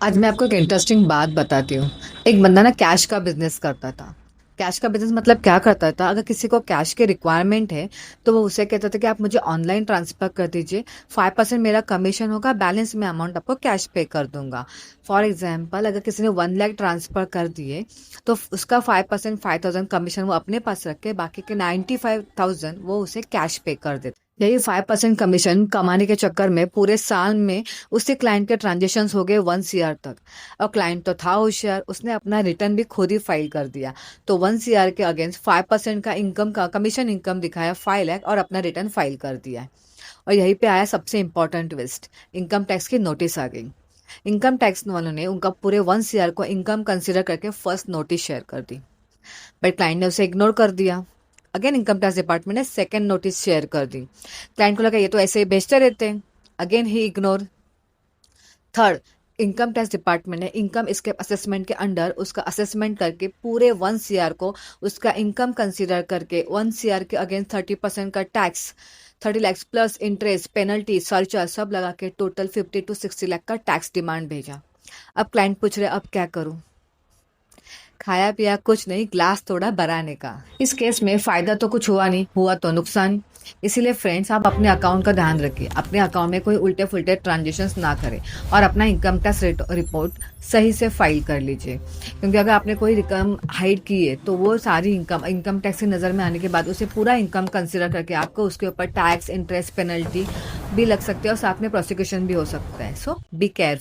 आज मैं आपको एक इंटरेस्टिंग बात बताती हूँ। एक बंदा ना कैश का बिज़नेस करता था। कैश का बिज़नेस मतलब क्या करता था, अगर किसी को कैश की रिक्वायरमेंट है, तो वो उसे कहता था कि आप मुझे ऑनलाइन ट्रांसफ़र कर दीजिए, 5% मेरा कमीशन होगा, बैलेंस मैं अमाउंट आपको कैश पे कर दूँगा। फॉर एग्ज़ाम्पल अगर किसी ने 1 लाख ट्रांसफ़र कर दिए, तो उसका 5% 5,000 कमीशन वो अपने पास रख के बाकी के 95,000 वो उसे कैश पे कर देता। यही 5% कमीशन कमाने के चक्कर में पूरे साल में उससे क्लाइंट के ट्रांजेक्शन्स हो गए 1 सीआर तक। और क्लाइंट तो था होशियार, उसने अपना रिटर्न भी खुद ही फाइल कर दिया। तो 1 सीआर के अगेंस्ट 5% का इनकम का कमीशन इनकम दिखाया 5 लाख और अपना रिटर्न फाइल कर दिया है। और यहीं पे आया सबसे इंपॉर्टेंट ट्विस्ट, इनकम टैक्स की नोटिस आ गई। इनकम टैक्स वालों ने उनका पूरे 1 सीआर को इनकम कंसिडर करके फर्स्ट नोटिस शेयर कर दी, बट क्लाइंट ने उसे इग्नोर कर दिया। अगेन इनकम टैक्स डिपार्टमेंट ने सेकंड नोटिस शेयर कर दी। क्लाइंट को लगा ये तो ऐसे ही बेचते रहते हैं। अगेन ही ignore. Third, income tax department ने इनकम इसके असेसमेंट के अंडर उसका असेसमेंट करके पूरे 1 सीआर को उसका इनकम कंसीडर करके 1 सीआर के अगेंस्ट 30% का tax, 30 lakh plus interest penalty surcharge सब लगा के टोटल 50 टू 60 लाख का टैक्स डिमांड भेजा। अब क्लाइंट पूछ रहे अब क्या करूं। खाया पिया कुछ नहीं, ग्लास तोड़ा भराने का। इस केस में फायदा तो कुछ हुआ नहीं, हुआ तो नुकसान। इसीलिए फ्रेंड्स, आप अपने अकाउंट का ध्यान रखिए, अपने अकाउंट में कोई उल्टे फुल्टे ट्रांजेक्शन्स ना करें और अपना इनकम टैक्स रिपोर्ट सही से फाइल कर लीजिए। क्योंकि अगर आपने कोई रकम हाइड की है तो वो सारी इनकम टैक्स की नज़र में आने के बाद उसे पूरा इनकम कंसिडर करके आपको उसके ऊपर टैक्स इंटरेस्ट पेनल्टी भी लग सकती है और साथ में प्रोसिक्यूशन भी हो सकता है। सो बी केयरफुल।